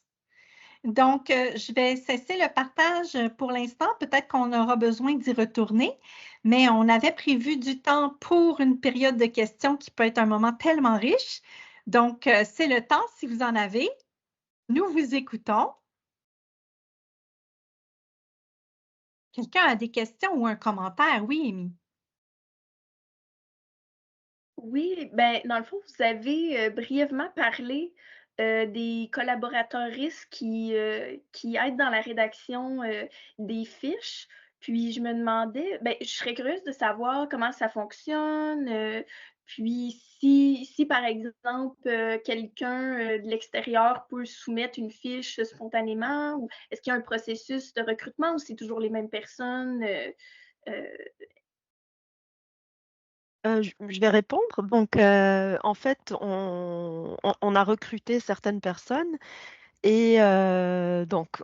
Donc, je vais cesser le partage pour l'instant. Peut-être qu'on aura besoin d'y retourner, mais on avait prévu du temps pour une période de questions qui peut être un moment tellement riche. Donc, c'est le temps si vous en avez. Nous vous écoutons. Quelqu'un a des questions ou un commentaire? Oui, Amy. Oui, ben, dans le fond, vous avez brièvement parlé des collaborateuristes qui aident dans la rédaction des fiches. Puis je me demandais, ben, je serais curieuse de savoir comment ça fonctionne. Puis si par exemple quelqu'un de l'extérieur peut soumettre une fiche spontanément, ou est-ce qu'il y a un processus de recrutement ou c'est toujours les mêmes personnes? Euh, Je vais répondre. Donc, en fait, on a recruté certaines personnes et donc,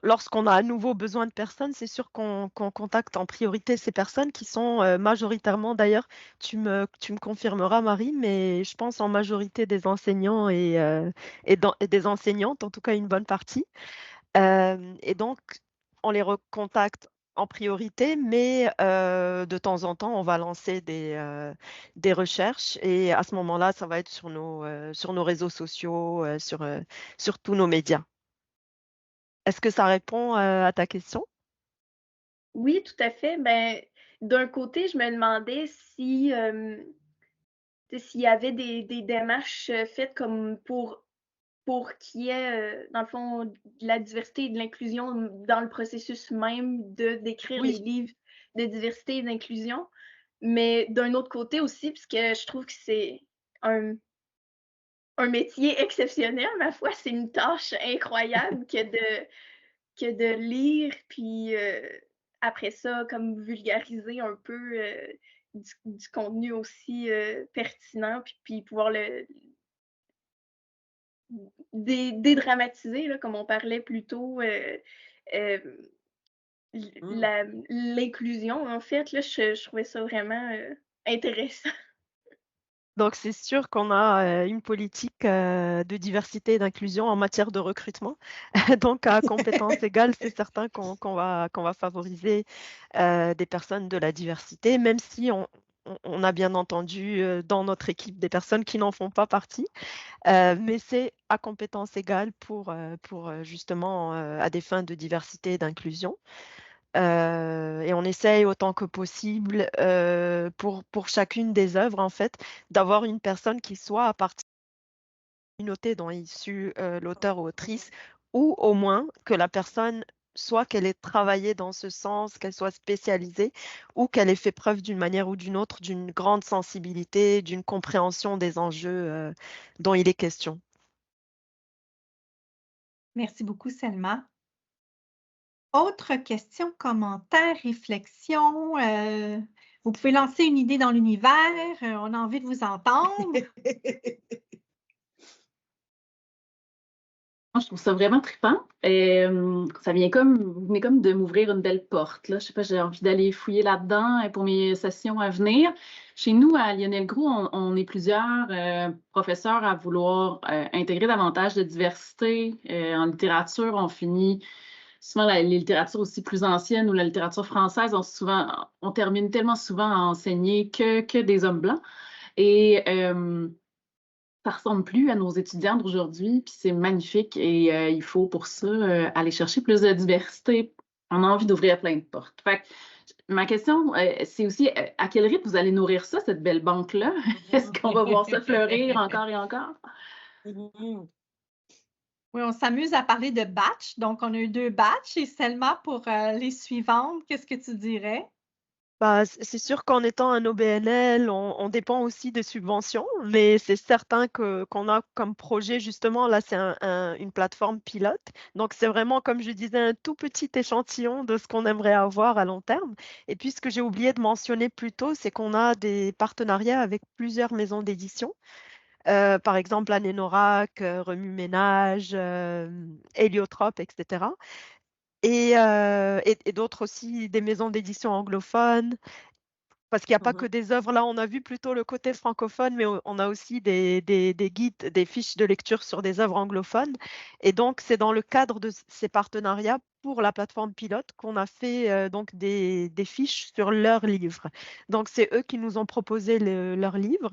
lorsqu'on a à nouveau besoin de personnes, c'est sûr qu'on contacte en priorité ces personnes qui sont majoritairement, d'ailleurs, tu me confirmeras, Marie, mais je pense en majorité des enseignants et des enseignantes, en tout cas une bonne partie. Et donc, on les recontacte en priorité, mais de temps en temps, on va lancer des recherches et à ce moment-là, ça va être sur nos réseaux sociaux, sur tous nos médias. Est-ce que ça répond à ta question? Oui, tout à fait. Ben, d'un côté, je me demandais si, tu sais, s'il y avait des démarches faites comme pour qu'il y ait, dans le fond, de la diversité et de l'inclusion dans le processus même de d'écrire les Oui, livres de diversité et d'inclusion. Mais d'un autre côté aussi, puisque je trouve que c'est un, un métier exceptionnel, ma foi, c'est une tâche incroyable que de lire, puis après ça, comme vulgariser un peu du contenu aussi pertinent, puis pouvoir le dédramatiser, là, comme on parlait plus tôt, euh, Mm. l'inclusion, en fait, là, je trouvais ça vraiment intéressant. donc c'est sûr qu'on a une politique de diversité et d'inclusion en matière de recrutement. Donc à compétences égales, c'est certain qu'on va favoriser des personnes de la diversité, même si on a bien entendu dans notre équipe des personnes qui n'en font pas partie. Mais c'est à compétences égales pour justement à des fins de diversité et d'inclusion. Et on essaye autant que possible pour chacune des œuvres, en fait, d'avoir une personne qui soit à partir de la communauté dont est issu l'auteur ou autrice, ou au moins que la personne, soit qu'elle ait travaillé dans ce sens, qu'elle soit spécialisée, ou qu'elle ait fait preuve d'une manière ou d'une autre d'une grande sensibilité, d'une compréhension des enjeux dont il est question. Merci beaucoup, Selma. Autre question, commentaire, réflexion. Vous pouvez lancer une idée dans l'univers. On a envie de vous entendre. Moi, je trouve ça vraiment trippant. Ça vient comme, vous venez comme de m'ouvrir une belle porte, là. Je sais pas, j'ai envie d'aller fouiller là-dedans pour mes sessions à venir. Chez nous, à Lionel Groux, on est plusieurs professeurs à vouloir intégrer davantage de diversité. En littérature, on finit souvent les littératures aussi plus anciennes ou la littérature française, on termine tellement souvent à enseigner que des hommes blancs. Et ça ressemble plus à nos étudiants d'aujourd'hui, puis c'est magnifique et il faut pour ça aller chercher plus de diversité. On a envie d'ouvrir plein de portes. Fait que, ma question, c'est aussi à quel rythme vous allez nourrir ça, cette belle banque-là? Est-ce qu'on va voir ça fleurir encore et encore? Mhm. Oui, on s'amuse à parler de batch. Donc, on a eu 2 batchs. Et Selma, pour les suivantes, qu'est-ce que tu dirais? Bah, c'est sûr qu'en étant un OBNL, on dépend aussi des subventions, mais c'est certain qu'on a comme projet, justement, là, c'est une plateforme pilote. Donc, c'est vraiment, comme je disais, un tout petit échantillon de ce qu'on aimerait avoir à long terme. Et puis, ce que j'ai oublié de mentionner plus tôt, c'est qu'on a des partenariats avec plusieurs maisons d'édition. Par exemple, Anénorac, Remue Ménage, Héliotrope, etc. Et d'autres aussi, des maisons d'édition anglophones. parce qu'il n'y a pas que des œuvres. Là, on a vu plutôt le côté francophone, mais on a aussi des guides, des fiches de lecture sur des œuvres anglophones. Et donc, c'est dans le cadre de ces partenariats pour la plateforme pilote qu'on a fait donc des fiches sur leurs livres. Donc, c'est eux qui nous ont proposé leurs livres.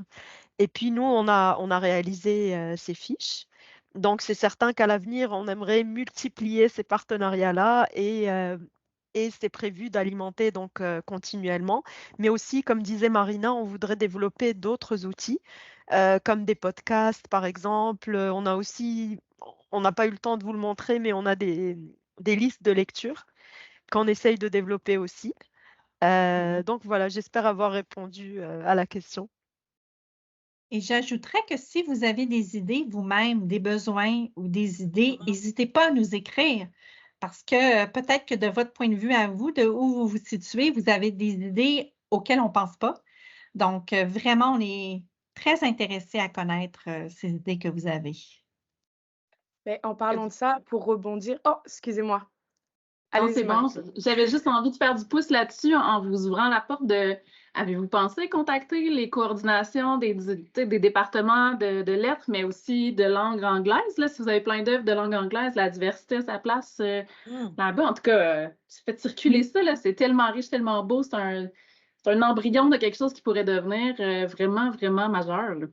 Et puis, nous, on a réalisé ces fiches. Donc, c'est certain qu'à l'avenir, on aimerait multiplier ces partenariats-là et c'est prévu d'alimenter donc continuellement. Mais aussi, comme disait Marina, on voudrait développer d'autres outils comme des podcasts, par exemple. On a aussi, on n'a pas eu le temps de vous le montrer, mais on a des listes de lecture qu'on essaye de développer aussi. Donc voilà, j'espère avoir répondu à la question. Et j'ajouterais que si vous avez des idées vous-même, des besoins ou des idées, n'hésitez pas à nous écrire parce que peut-être que de votre point de vue à vous, de où vous vous situez, vous avez des idées auxquelles on ne pense pas. Donc, vraiment, on est très intéressés à connaître ces idées que vous avez. Mais en parlant de ça, pour rebondir, oh, excusez-moi. Non, Allez-y, c'est bon. Marie. J'avais juste envie de faire du pouce là-dessus en vous ouvrant la porte de. Avez-vous pensé contacter les coordinations des départements de lettres, mais aussi de langue anglaise? Là, si vous avez plein d'œuvres de langue anglaise, la diversité a sa place là-bas. En tout cas, faites circuler ça, là. C'est tellement riche, tellement beau. C'est un embryon de quelque chose qui pourrait devenir vraiment, vraiment majeur, là.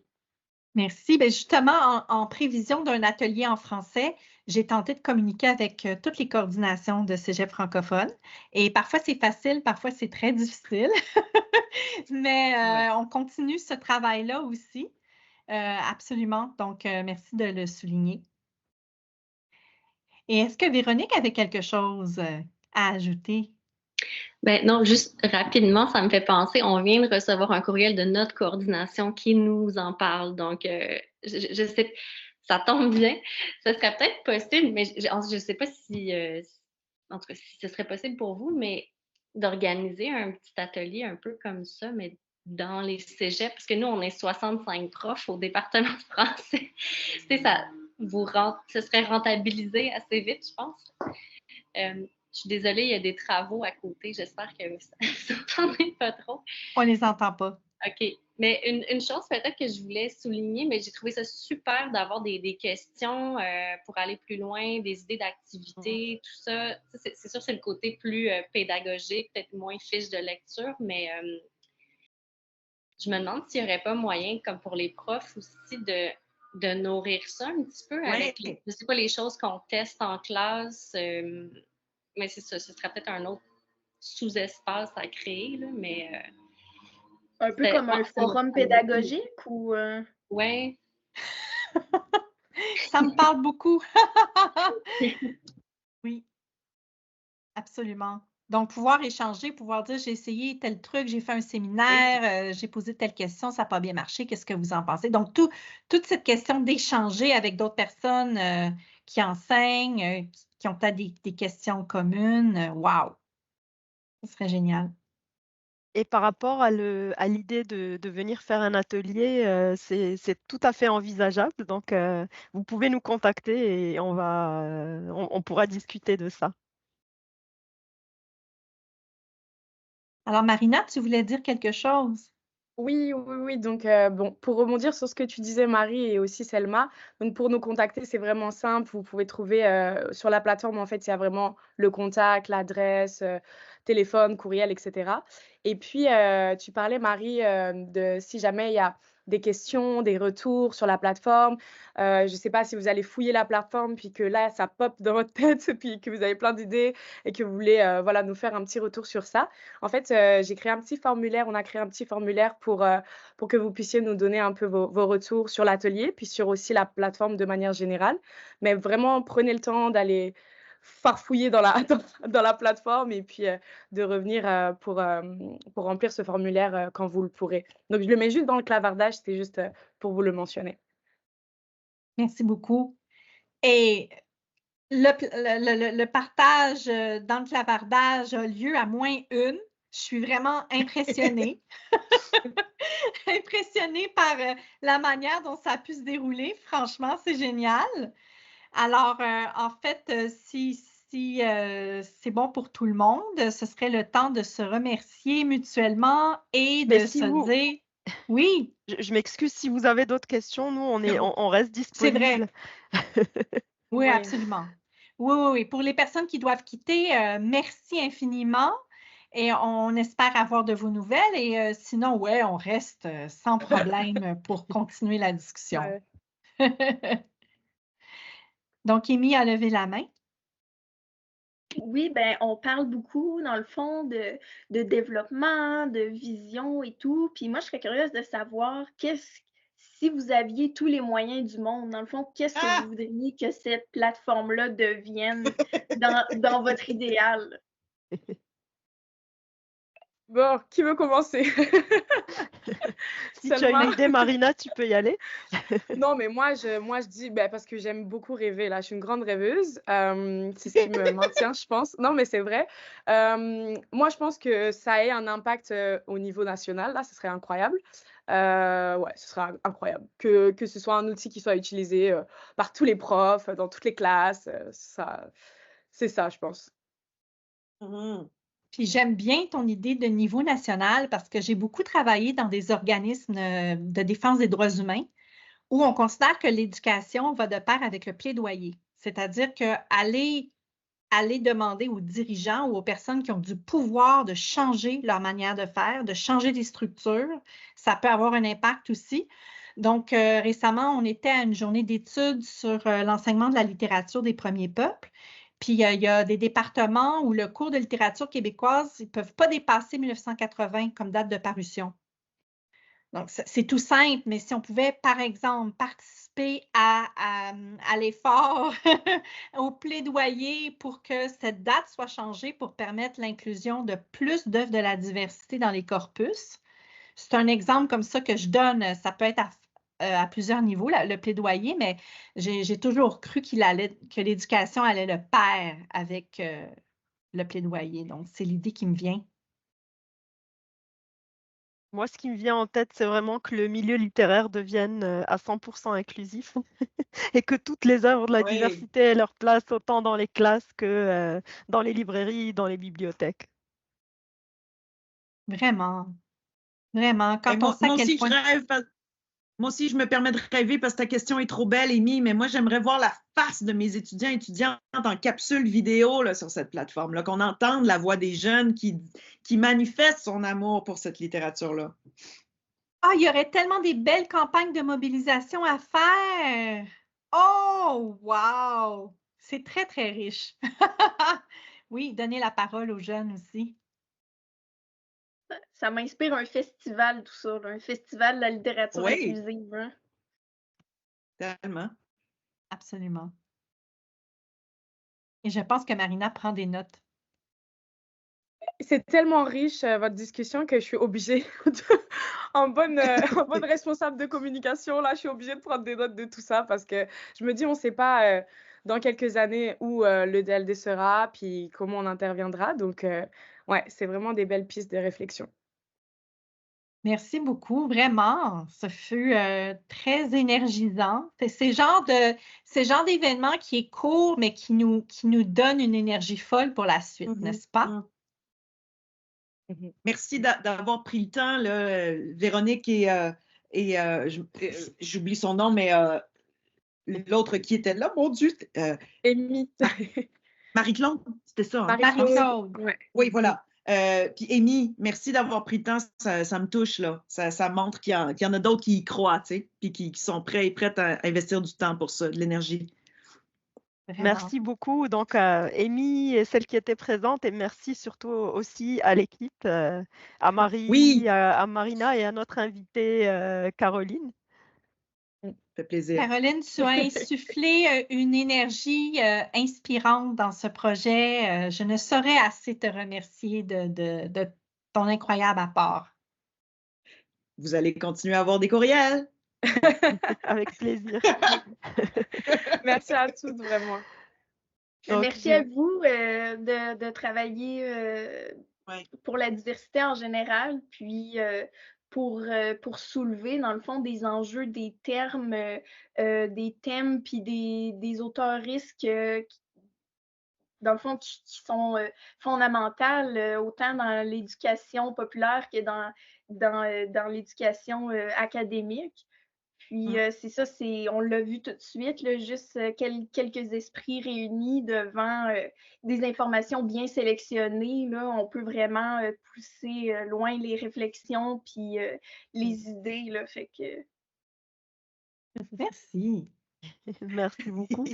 Merci. Bien, justement, en prévision d'un atelier en français, j'ai tenté de communiquer avec toutes les coordinations de Cégep francophone. Et parfois, c'est facile, parfois, c'est très difficile. Mais on continue ce travail-là aussi. Absolument. Donc, merci de le souligner. Et est-ce que Véronique avait quelque chose à ajouter? Ben non, juste rapidement, ça me fait penser, on vient de recevoir un courriel de notre coordination qui nous en parle. Donc, je sais, ça tombe bien. Ce serait peut-être possible, mais je ne sais pas si, en tout cas, si ce serait possible pour vous, mais d'organiser un petit atelier un peu comme ça, mais dans les cégeps, parce que nous, on est 65 profs au département de français. Tu sais, ce serait rentabilisé assez vite, je pense. Je suis désolée, il y a des travaux à côté. J'espère que ça ne s'entendait pas trop. On ne les entend pas. OK. Mais une chose peut-être que je voulais souligner, mais j'ai trouvé ça super d'avoir des questions pour aller plus loin, des idées d'activités, tout ça. C'est sûr, c'est le côté plus pédagogique, peut-être moins fiche de lecture, mais je me demande s'il n'y aurait pas moyen, comme pour les profs aussi, de nourrir ça un petit peu avec, je sais pas, les choses qu'on teste en classe. Mais c'est ça, ce serait peut-être un autre sous-espace à créer, là, mais... un peu comme un forum pédagogique ou... Oui. Ça me parle beaucoup. Oui, absolument. Donc, pouvoir échanger, pouvoir dire, j'ai essayé tel truc, j'ai fait un séminaire, j'ai posé telle question, ça n'a pas bien marché, qu'est-ce que vous en pensez? Donc, toute cette question d'échanger avec d'autres personnes qui enseignent, qui ont peut-être des questions communes, wow! Ce serait génial. Et par rapport à l'idée de venir faire un atelier, c'est tout à fait envisageable. Donc, vous pouvez nous contacter et on pourra discuter de ça. Alors, Marina, tu voulais dire quelque chose? Oui. Donc, bon, pour rebondir sur ce que tu disais, Marie, et aussi Selma, donc pour nous contacter, c'est vraiment simple. Vous pouvez trouver sur la plateforme, en fait, il y a vraiment le contact, l'adresse, téléphone, courriel, etc. Et puis, tu parlais, Marie, de si jamais il y a des questions, des retours sur la plateforme. Je ne sais pas si vous allez fouiller la plateforme, puis que là, ça pop dans votre tête, puis que vous avez plein d'idées et que vous voulez voilà, nous faire un petit retour sur ça. En fait, j'ai créé un petit formulaire, on a créé un petit formulaire pour que vous puissiez nous donner un peu vos retours sur l'atelier, puis sur aussi la plateforme de manière générale. Mais vraiment, prenez le temps d'aller farfouiller dans la dans la plateforme et puis, de revenir, pour remplir ce formulaire, quand vous le pourrez. Donc je le mets juste dans le clavardage, c'était juste, pour vous le mentionner. Merci beaucoup. Et le partage dans le clavardage a lieu à -1. Je suis vraiment impressionnée. Impressionnée par la manière dont ça a pu se dérouler. Franchement, c'est génial. Alors, en fait, si si c'est bon pour tout le monde, ce serait le temps de se remercier mutuellement et Mais de si se vous, dire oui, je m'excuse, si vous avez d'autres questions, nous, c'est on reste c'est vrai. disponible. Oui, Oui. absolument. Oui, oui, oui. Pour les personnes qui doivent quitter, merci infiniment et on espère avoir de vos nouvelles. Et sinon, ouais, on reste sans problème pour continuer la discussion. Ouais. Donc, Amy a levé la main. Oui, ben, on parle beaucoup, dans le fond, de développement, de vision et tout. Puis moi, je serais curieuse de savoir si vous aviez tous les moyens du monde, dans le fond, qu'est-ce que Ah! vous voudriez que cette plateforme-là devienne dans votre idéal? Bon, qui veut commencer? Si tu as une Seulement. idée, Marina, tu peux y aller. Non, mais moi, je dis, ben, parce que j'aime beaucoup rêver, là, je suis une grande rêveuse. C'est ce qui me maintient, je pense. Non, mais c'est vrai. Moi, je pense que ça ait un impact au niveau national, là, ce serait incroyable. Ouais, ce serait incroyable. Que ce soit un outil qui soit utilisé par tous les profs, dans toutes les classes. C'est ça, je pense. Mhm. Puis j'aime bien ton idée de niveau national parce que j'ai beaucoup travaillé dans des organismes de défense des droits humains où on considère que l'éducation va de pair avec le plaidoyer. C'est-à-dire qu'aller aller demander aux dirigeants ou aux personnes qui ont du pouvoir de changer leur manière de faire, de changer des structures, ça peut avoir un impact aussi. Donc, récemment, on était à une journée d'études sur l'enseignement de la littérature des premiers peuples. Puis, il y a des départements où le cours de littérature québécoise, ils ne peuvent pas dépasser 1980 comme date de parution. Donc, c'est tout simple, mais si on pouvait, par exemple, participer à l'effort, au plaidoyer pour que cette date soit changée pour permettre l'inclusion de plus d'œuvres de la diversité dans les corpus. C'est un exemple comme ça que je donne. Ça peut être à plusieurs niveaux, le plaidoyer, mais j'ai toujours cru que l'éducation allait le pair avec le plaidoyer. Donc, c'est l'idée qui me vient. Moi, ce qui me vient en tête, c'est vraiment que le milieu littéraire devienne à 100% inclusif et que toutes les œuvres de la Oui. diversité aient leur place autant dans les classes que dans les librairies, dans les bibliothèques. Vraiment, vraiment. Ben, Quand on sait à moi quel aussi, je point. rêve. Moi aussi, je me permets de rêver parce que ta question est trop belle, Amy, mais moi, j'aimerais voir la face de mes étudiants et étudiantes en capsule vidéo là, sur cette plateforme, là, qu'on entende la voix des jeunes qui manifestent son amour pour cette littérature-là. Ah, il y aurait tellement des belles campagnes de mobilisation à faire. Oh, wow! C'est très, très riche. Oui, donner la parole aux jeunes aussi. Ça m'inspire un festival, tout ça, là, un festival de la littérature Oui, inclusive, hein. tellement. Absolument. Et je pense que Marina prend des notes. C'est tellement riche, votre discussion, que je suis obligée en bonne responsable de communication, là, je suis obligée de prendre des notes de tout ça parce que je me dis, on ne sait pas, dans quelques années où, le DLD sera, puis comment on interviendra. Donc, ouais, c'est vraiment des belles pistes de réflexion. Merci beaucoup, vraiment. Ce fut très énergisant. C'est ce genre d'événement qui est court, mais qui nous donne une énergie folle pour la suite, Mhm, n'est-ce pas? mhm. Mmh. Merci d'avoir pris le temps, là, Véronique j'oublie son nom, mais l'autre qui était là, mon Dieu, Amy. Marie-Claude, c'était ça, hein? Marie-Claude. Marie-Claude. Ouais. Oui, voilà. Puis Amy, merci d'avoir pris le temps, ça me touche, là. Ça montre qu'il y en a d'autres qui y croient, tu sais, puis qui sont prêts et prêtes à investir du temps pour ça, de l'énergie. Vraiment. Merci beaucoup donc à Amy et celles qui étaient présentes et merci surtout aussi à l'équipe, à Marie, Oui, à Marina et à notre invitée Caroline. ça fait plaisir. Caroline, tu as insufflé une énergie inspirante dans ce projet. Je ne saurais assez te remercier de ton incroyable apport. Vous allez continuer à avoir des courriels. Avec plaisir. Merci à toutes, vraiment. Donc, Merci à vous de travailler Ouais. pour la diversité en général, puis pour soulever, dans le fond, des enjeux, des termes, des thèmes, puis des auteuristes dans le fond, qui sont fondamentales, autant dans l'éducation populaire que dans l'éducation académique. Puis c'est ça, on l'a vu tout de suite, là, juste quelques esprits réunis devant des informations bien sélectionnées, là, on peut vraiment pousser loin les réflexions puis les idées, là, fait que... Merci. Merci beaucoup.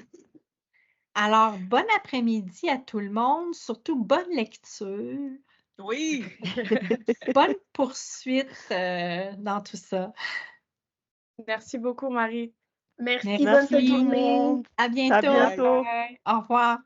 Alors, bon après-midi à tout le monde, surtout bonne lecture, Oui. bonne poursuite dans tout ça. Merci beaucoup, Marie. Merci, Merci. bonne fin de Merci tout le journée. monde. À À bientôt. bientôt. Au revoir.